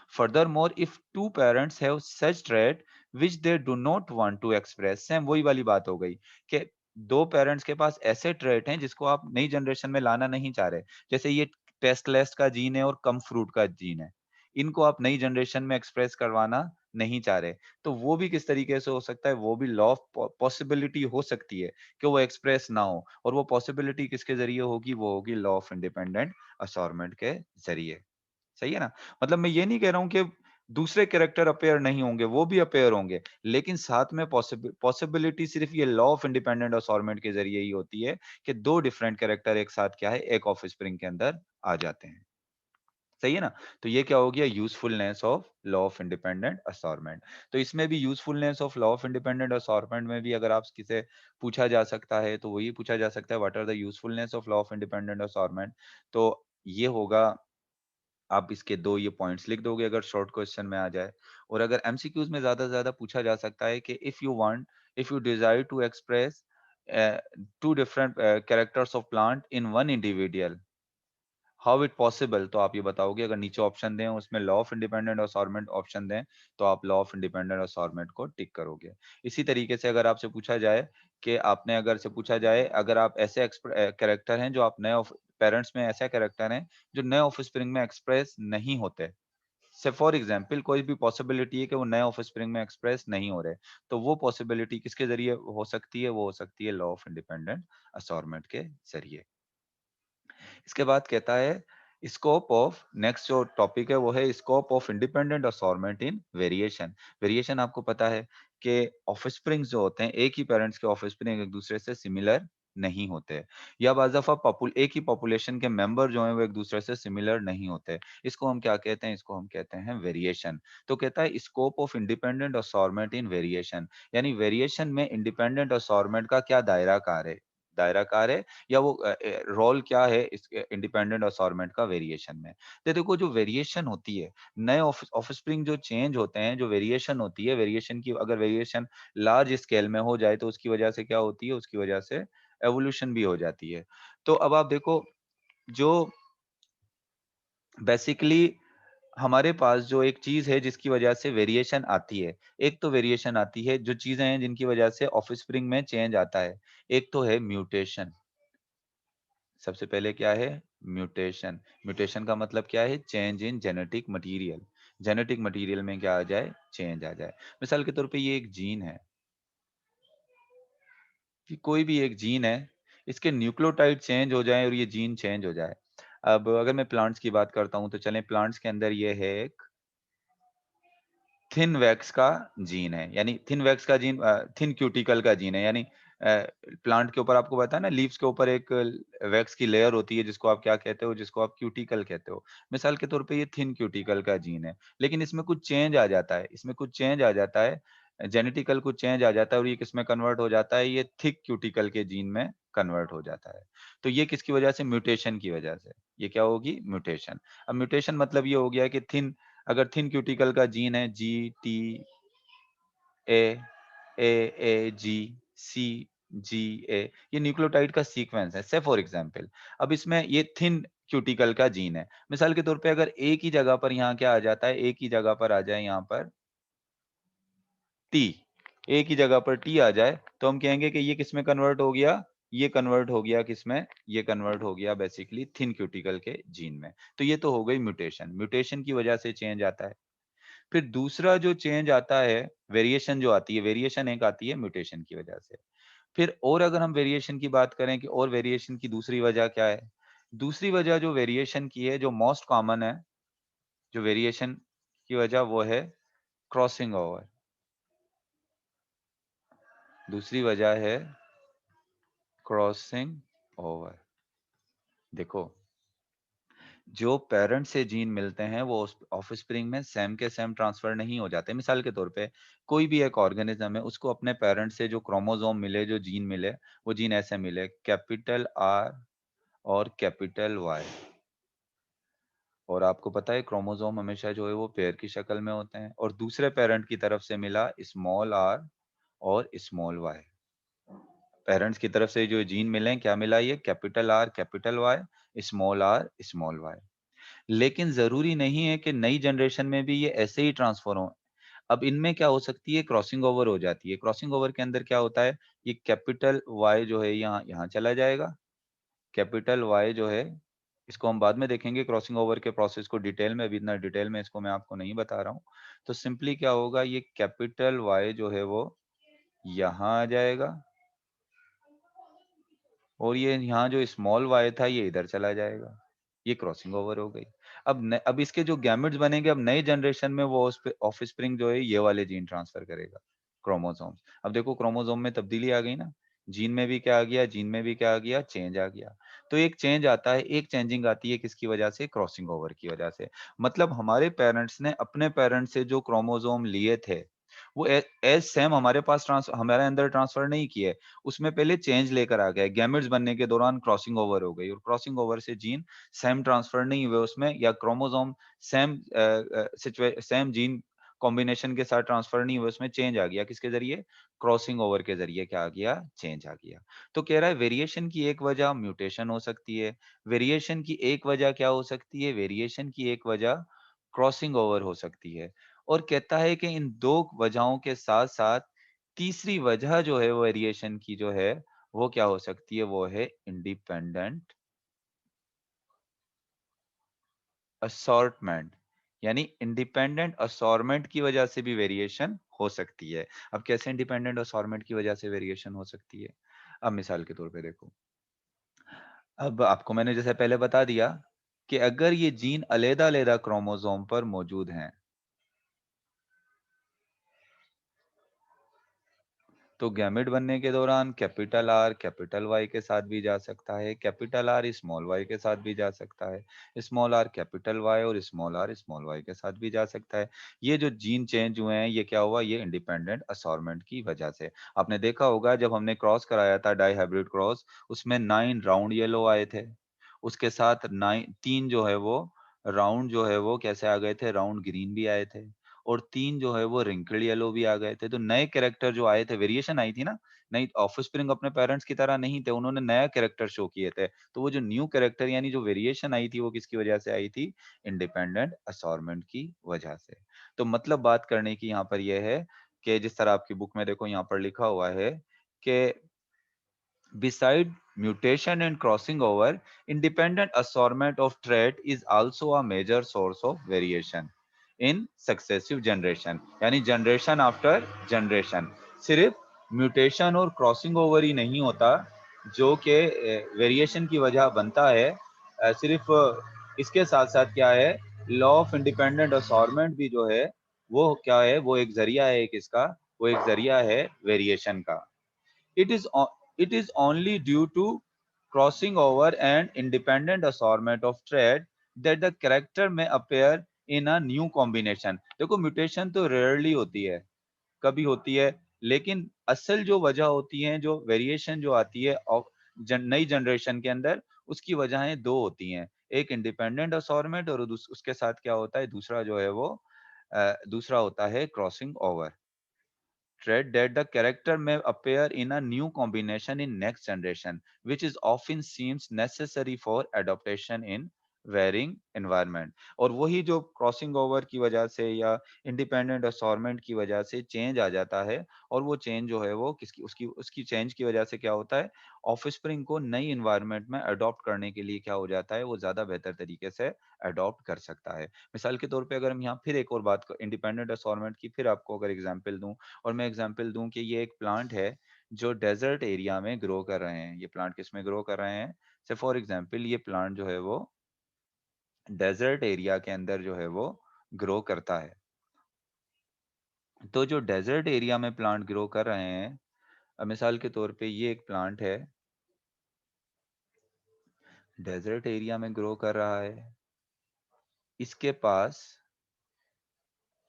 Speaker 1: Furthermore, if two parents have such trait which they do not want to express, same वही वाली बात हो गई कि दो पेरेंट्स के पास ऐसे ट्रेट हैं जिसको आप नई जनरेशन में लाना नहीं चाह रहे, जैसे ये टेस्टलेस का जीन है और कम फ्रूट का जीन है, इनको आप नई जनरेशन में एक्सप्रेस करवाना नहीं चाह रहे, तो वो भी किस तरीके से हो सकता है, वो भी लॉ ऑफ पॉसिबिलिटी हो सकती है कि वो एक्सप्रेस ना हो, और वो पॉसिबिलिटी किसके जरिए होगी, वो होगी लॉ ऑफ इंडिपेंडेंट असॉर्टमेंट के जरिए। सही है ना? मतलब मैं ये नहीं कह रहा हूँ कि दूसरे कैरेक्टर अपीयर नहीं होंगे, वो भी अपीयर होंगे, लेकिन साथ में पॉसिबिलिटी सिर्फ ये लॉ ऑफ इंडिपेंडेंट असॉर्टमेंट के जरिए ही होती है कि दो डिफरेंट कैरेक्टर एक साथ क्या है, एक ऑफस्प्रिंग के अंदर आ जाते हैं। सही है ना? तो ये क्या हो गया, usefulness of law of independent assortment. तो इसमें भी usefulness of law of independent assortment में भी अगर आप किसे पूछा जा सकता है तो वही पूछा जा सकता है, what are the usefulness of law of independent assortment. तो ये होगा, आप इसके 2 ये पॉइंट्स लिख दोगे अगर शॉर्ट क्वेश्चन में आ जाए। और अगर एमसीक्यूज़ में ज़्यादा से ज़्यादा पूछा जा सकता है कि if you desire to express a, 2 different characters of plant in one individual, how it possible, तो आप ये बताओगे, अगर नीचे ऑप्शन दें उसमें law of independent assortment option दें, तो आप लॉ ऑफ इंडिपेंडेंट असॉर्टमेंट को टिक करोगे। इसी तरीके से अगर आपसे पूछा जाए कि आपने अगर से पूछा जाए, अगर आप ऐसे कैरेक्टर हैं जो आप नए पेरेंट्स में ऐसे कैरेक्टर हैं जो नए ऑफस्प्रिंग में एक्सप्रेस नहीं होते, से फॉर एग्जाम्पल कोई भी पॉसिबिलिटी है कि वो नए ऑफस्प्रिंग में एक्सप्रेस नहीं हो रहे, तो वो पॉसिबिलिटी किसके जरिए हो सकती है, वो हो सकती है लॉ ऑफ इंडिपेंडेंट असॉर्टमेंट के जरिए। इसके बाद कहता है स्कोप ऑफ, नेक्स्ट जो टॉपिक है वो है scope of independent assortment in variation. Variation आपको पता है कि ऑफस्प्रिंग्स जो होते हैं, एक ही पेरेंट्स के ऑफस्प्रिंग एक दूसरे से सिमिलर नहीं होते, या बाज़ दफ़ा एक ही पॉपुलेशन के मेंबर जो हैं वो एक दूसरे से सिमिलर नहीं होते। इसको हम क्या कहते हैं? इसको हम कहते हैं वेरिएशन। तो कहता है scope of independent assortment in variation, यानी वेरिएशन में इंडिपेंडेंट असॉर्टमेंट का क्या दायरा कार है, या वो रोल क्या है इस इंडिपेंडेंट असॉर्टमेंट का वेरिएशन में। तो देखो जो वेरिएशन होती है, नए ऑफस्प्रिंग जो चेंज होते हैं, जो वेरिएशन होती है, वेरिएशन की अगर वेरिएशन लार्ज स्केल में हो जाए तो उसकी वजह से क्या होती है? उसकी वजह से एवोल्यूशन भी हो जाती है। तो अब आप देखो जो बेसिकली हमारे पास जो एक चीज़ है जिसकी वजह से वेरिएशन आती है। एक तो वेरिएशन आती है जो चीज़ें हैं जिनकी वजह से ऑफस्प्रिंग में चेंज आता है। एक तो है म्यूटेशन। सबसे पहले क्या है? म्यूटेशन। म्यूटेशन का मतलब क्या है? Change in genetic material. Genetic material में क्या आ जाए? चेंज आ जाए। मिसाल के तौर पे ये एक जीन है, कि कोई भी एक जीन है, इसके न्यूक्लियोटाइड चेंज हो जाएँ और ये जीन चेंज हो जाए। अब अगर मैं प्लांट्स की बात करता हूँ, तो चलें प्लांट्स के अंदर ये है एक थिन वैक्स का जीन है, यानी थिन वैक्स का जीन थिन क्यूटिकल का जीन है, यानी प्लांट के ऊपर आपको पता है ना लीव्स के ऊपर एक वैक्स की लेयर होती है जिसको आप क्या कहते हो? जिसको आप क्यूटिकल कहते हो। मिसाल के तौर पे ये थिन क्यूटिकल का जीन है, लेकिन इसमें कुछ चेंज आ जाता है, इसमें कुछ चेंज आ जाता है, जेनेटिकल कुछ चेंज आ जाता है और ये किसमें कन्वर्ट हो जाता है? ये थिक क्यूटिकल के जीन में कन्वर्ट हो जाता है। तो ये किसकी वजह से? म्यूटेशन की वजह से। ये क्या होगी? म्यूटेशन। अब म्यूटेशन मतलब ये हो गया कि अगर थिन क्यूटिकल का जीन है GTA AAG CGA, ये न्यूक्लियोटाइड का सीक्वेंस है से फॉर एग्जांपल। अब इसमें ये थिन क्यूटिकल का जीन है। मिसाल के तौर पे अगर एक ही जगह पर यहाँ क्या आ जाता है? एक ही जगह पर आ जाए यहाँ पर T, एक ही जगह पर T आ जाए, तो हम कहेंगे कि ये किसमें कन्वर्ट हो गया? ये कन्वर्ट हो गया किसमें? ये कन्वर्ट हो गया बेसिकली थिन क्यूटिकल के जीन में। तो ये तो हो गई म्यूटेशन। म्यूटेशन की वजह से चेंज आता है। फिर दूसरा जो चेंज आता है, वेरिएशन जो आती है, वेरिएशन एक आती है म्यूटेशन की वजह से। फिर और अगर हम वेरिएशन की बात करें कि और वेरिएशन की दूसरी वजह क्या है? दूसरी वजह जो वेरिएशन की है, जो मोस्ट कॉमन है, जो वेरिएशन की वजह वो है क्रॉसिंग ओवर। दूसरी वजह है क्रॉसिंग ओवर। देखो, जो पेरेंट से जीन मिलते हैं वो ऑफस्प्रिंग में सेम के सेम ट्रांसफर नहीं हो जाते। मिसाल के तौर पे कोई भी एक ऑर्गेनिज्म है, उसको अपने पेरेंट से जो क्रोमोसोम मिले, जो जीन मिले, वो जीन ऐसे मिले कैपिटल R और कैपिटल Y। और आपको पता है क्रोमोसोम हमेशा जो है वो पेयर की शक्ल में होते हैं, और दूसरे पेरेंट की तरफ से मिला स्मॉल r और स्मॉल y। पेरेंट्स की तरफ से जो जीन मिले हैं, क्या मिला? ये capital R capital Y, small r small y। लेकिन ज़रूरी नहीं है कि नई जनरेशन में भी ये ऐसे ही ट्रांसफ़र हों। अब इनमें क्या हो सकती है? क्रॉसिंग ओवर हो जाती है। क्रॉसिंग ओवर के अंदर क्या होता है? ये कैपिटल Y जो है यहाँ यहाँ चला जाएगा। कैपिटल Y जो है, इसको हम बाद में देखेंगे क्रॉसिंग ओवर के प्रोसेस को डिटेल में, अभी इतना डिटेल में इसको मैं आपको नहीं बता रहा हूँ। तो सिंपली क्या होगा? ये कैपिटल Y जो है वो यहाँ आ जाएगा, और ये यहाँ जो स्मॉल y था ये इधर चला जाएगा। ये क्रॉसिंग ओवर हो गई। अब इसके जो गैमेट्स बनेंगे, अब नई जनरेशन में वो ऑफस्प्रिंग जो है ये वाले जीन ट्रांसफर करेगा, क्रोमोसोम्स। अब देखो क्रोमोसोम में तब्दीली आ गई ना, जीन में भी क्या आ गया? जीन में भी क्या आ गया? चेंज आ गया। तो एक चेंज आता है, एक चेंजिंग आती है किसकी वजह से? क्रॉसिंग ओवर की वजह से। मतलब हमारे पेरेंट्स ने अपने पेरेंट्स से जो क्रोमोसोम लिए थे, वो एज सेम हमारे अंदर ट्रांसफर नहीं किए, उसमें पहले चेंज लेकर आ गए। गैमेट्स बनने के दौरान क्रॉसिंग ओवर हो गई, और क्रॉसिंग ओवर से जीन सेम ट्रांसफर नहीं हुए उसमें, या क्रोमोसोम सेम जीन कॉम्बिनेशन के साथ ट्रांसफर नहीं हुए, उसमें चेंज आ गया। किसके जरिए? क्रॉसिंग ओवर के जरिए क्या आ गया? चेंज आ गया। तो कह रहा है वेरिएशन की एक वजह म्यूटेशन हो सकती है। वेरिएशन की एक वजह क्या हो सकती है? वेरिएशन की एक वजह क्रॉसिंग ओवर हो सकती है। और कहता है कि इन दो वजहों के साथ साथ तीसरी वजह जो है वेरिएशन की जो है, वो क्या हो सकती है? वो है इंडिपेंडेंट असॉर्टमेंट, यानी इंडिपेंडेंट असॉर्टमेंट की वजह से भी वेरिएशन हो सकती है। अब कैसे इंडिपेंडेंट असॉर्टमेंट की वजह से वेरिएशन हो सकती है? अब मिसाल के तौर पे देखो, अब आपको मैंने जैसे पहले बता दिया कि अगर ये जीन अलग-अलग क्रोमोसोम पर मौजूद हैं, तो गैमेट बनने के दौरान कैपिटल आर कैपिटल वाई के साथ भी जा सकता है, कैपिटल आर स्मॉल वाई के साथ भी जा सकता है, स्मॉल आर कैपिटल वाई और स्मॉल आर स्मॉल वाई के साथ भी जा सकता है। ये जो जीन चेंज हुए हैं, ये क्या हुआ? ये इंडिपेंडेंट असॉर्टमेंट की वजह से। आपने देखा होगा जब हमने क्रॉस कराया था डाई हाइब्रिड क्रॉस, उसमें 9 राउंड येलो आए थे। उसके साथ 3 जो है वो राउंड जो है वो कैसे आ गए थे? राउंड ग्रीन भी आए थे। और 3 जो है वो रिंकल्ड येलो भी आ गए थे। तो नए कैरेक्टर जो आए थे, वेरिएशन आई थी ना, नई ऑफस्प्रिंग अपने पेरेंट्स की तरह नहीं थे, उन्होंने नया कैरेक्टर शो किए थे। तो वो जो न्यू कैरेक्टर यानी जो वेरिएशन आई थी, वो किसकी वजह से आई थी? इंडिपेंडेंट असॉर्टमेंट की वजह से। तो मतलब बात करने की यहाँ पर ये है कि जिस तरह आपकी बुक में देखो यहाँ पर लिखा हुआ है कि beside mutation and crossing over, independent assortment of trait is also a major source of variation in successive generation. यानी generation after generation. सिर्फ म्यूटेशन और क्रॉसिंग ओवर ही नहीं होता जो कि वेरिएशन की वजह बनता है, सिर्फ इसके साथ साथ क्या है, लॉ ऑफ इंडिपेंडेंट असॉर्टमेंट भी जो है वो क्या है, वो एक जरिया है, एक इसका वो एक जरिया है वेरिएशन का। It is it is only due to crossing over and independent assortment of trait that the character may appear in a new combination. देखो म्यूटेशन तो रेयरली होती है, कभी होती है, लेकिन असल जो वजह होती है, जो वेरिएशन जो आती है नई जनरेशन के अंदर, उसकी वजहें दो होती हैं। एक इंडिपेंडेंट असॉर्टमेंट और उसके साथ क्या होता है, दूसरा जो है वो दूसरा होता है crossing over trait that the character may appear in a new combination in next generation, which is often seems necessary for adaptation in varying environment। और वही जो क्रॉसिंग ओवर की वजह से या इंडिपेंडेंट असॉर्टमेंट की वजह से चेंज आ जाता है, और वो चेंज जो है वो किसकी उसकी उसकी चेंज की वजह से क्या होता है, ऑफस्प्रिंग को नई इन्वायरमेंट में अडॉप्ट करने के लिए क्या हो जाता है, वो ज्यादा बेहतर तरीके से अडॉप्ट कर सकता है। मिसाल के तौर पे अगर हम यहाँ फिर एक और बात इंडिपेंडेंट असॉर्टमेंट की फिर आपको अगर एग्जांपल दूं, और मैं एग्जांपल दूं कि ये एक प्लांट है जो डेजर्ट एरिया में ग्रो कर रहे हैं। ये प्लांट किस में ग्रो कर रहे हैं? से फॉर एग्जांपल ये प्लांट जो है वो डेजर्ट एरिया के अंदर जो है वो ग्रो करता है। तो जो डेजर्ट एरिया में प्लांट ग्रो कर रहे हैं, मिसाल के तौर पे ये एक प्लांट है, डेजर्ट एरिया में ग्रो कर रहा है, इसके पास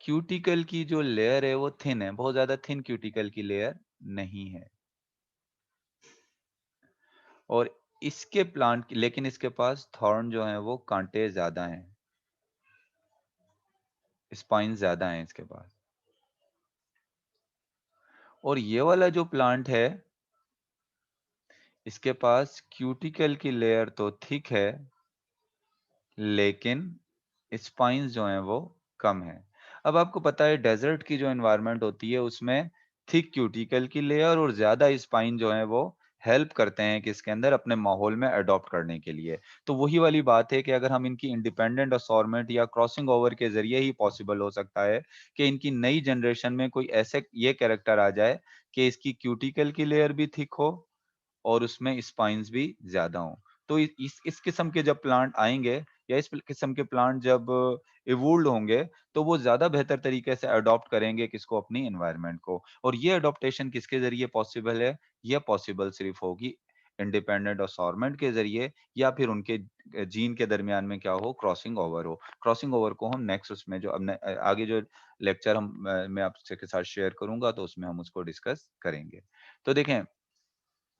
Speaker 1: क्यूटिकल की जो लेयर है वो थिन है, बहुत ज्यादा थिन क्यूटिकल की लेयर नहीं है। और इसके प्लांट लेकिन इसके पास थॉर्न जो है वो कांटे ज्यादा हैं, स्पाइन ज्यादा हैं इसके पास। और ये वाला जो प्लांट है, इसके पास क्यूटिकल की लेयर तो थिक है, लेकिन स्पाइंस जो हैं वो कम है। अब आपको पता है डेजर्ट की जो एनवायरनमेंट होती है उसमें थिक क्यूटिकल की लेयर और ज्यादा स्पाइन जो है वो हेल्प करते हैं किसके अंदर, अपने माहौल में अडॉप्ट करने के लिए। तो वही वाली बात है कि अगर हम इनकी इंडिपेंडेंट असॉर्टमेंट या क्रॉसिंग ओवर के जरिए ही पॉसिबल हो सकता है कि इनकी नई जनरेशन में कोई ऐसे ये कैरेक्टर आ जाए कि इसकी क्यूटिकल की लेयर भी थिक हो और उसमें स्पाइन्स भी ज़्यादा हों। तो इस किस्म के जब प्लांट आएँगे या इस किस्म के प्लांट जब इवोल्व्ड होंगे, तो वो ज़्यादा बेहतर तरीके से अडॉप्ट करेंगे किसको? अपनी एनवायरनमेंट को। और ये अडॉप्टेशन किसके ज़रिए पॉसिबल है? ये पॉसिबल सिर्फ़ होगी इंडिपेंडेंट असॉर्टमेंट के ज़रिए, या फिर उनके जीन के दरमियान में क्या हो? क्रॉसिंग ओवर हो। क्रॉसिंग ओवर को हम नेक्स्ट उसमें जो आगे जो लेक्चर मैं आपसे के साथ शेयर करूँगा, तो उसमें हम उसको डिस्कस करेंगे। तो देखें,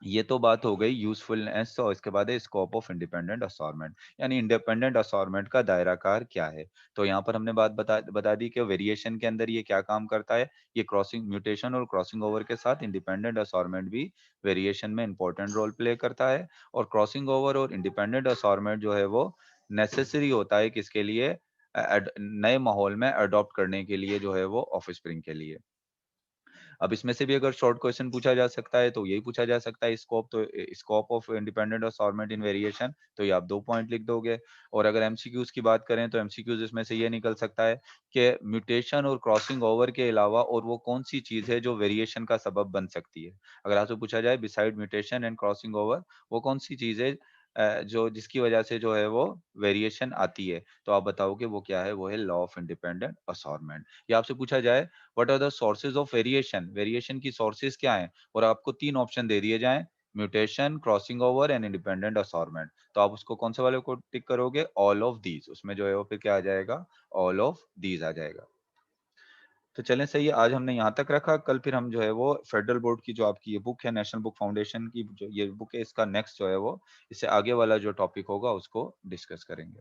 Speaker 1: ये तो बात हो गई यूज़फुलनेस और इसके बाद है स्कोप ऑफ इंडिपेंडेंट असॉर्टमेंट, यानी इंडिपेंडेंट असॉर्टमेंट का दायराकार क्या है। तो यहाँ पर हमने बात बता दी कि वेरिएशन के अंदर ये क्या काम करता है। ये क्रॉसिंग म्यूटेशन और क्रॉसिंग ओवर के साथ इंडिपेंडेंट असॉर्टमेंट भी वेरिएशन में इंपॉर्टेंट रोल प्ले करता है। और क्रॉसिंग ओवर और इंडिपेंडेंट असॉर्टमेंट जो है वो नेसेसरी होता है किसके लिए? नए माहौल में अडॉप्ट करने के लिए जो है वो ऑफस्प्रिंग के लिए। अब इसमें से भी अगर शॉर्ट क्वेश्चन पूछा जा सकता है तो यही पूछा जा सकता है, scope of independent assortment in variation, तो ये आप 2 पॉइंट लिख दोगे। और अगर एमसीक्यूज की बात करें तो एमसीक्यूज इसमें से ये निकल सकता है कि म्यूटेशन और क्रॉसिंग ओवर के अलावा और वो कौन सी चीज है जो वेरिएशन का सबब बन सकती है। अगर आपसे पूछा जाए beside mutation and crossing over, वो कौन सी चीज है जो जिसकी वजह से जो है वो वेरिएशन आती है। तो आप बताओगे वो क्या है? वो है लॉ ऑफ इंडिपेंडेंट असॉर्टमेंट। या आपसे पूछा जाए what are the sources of variation? Variation की सोर्सेज़ क्या हैं? और आपको 3 ऑप्शन दे दिए जाएँ, mutation, crossing over and independent assortment. तो आप उसको कौन से वाले को टिक करोगे? All of these. उसमें जो है वो फिर क्या आ जाएगा? ऑल ऑफ दीज़ आ जाएगा। तो चलें सही है, आज हमने यहाँ तक रखा, कल फिर हम जो है वो फेडरल बोर्ड की जो आपकी ये बुक है, नेशनल बुक फाउंडेशन की जो ये बुक है, इसका नेक्स्ट जो है वो, इससे आगे वाला जो टॉपिक होगा उसको डिस्कस करेंगे।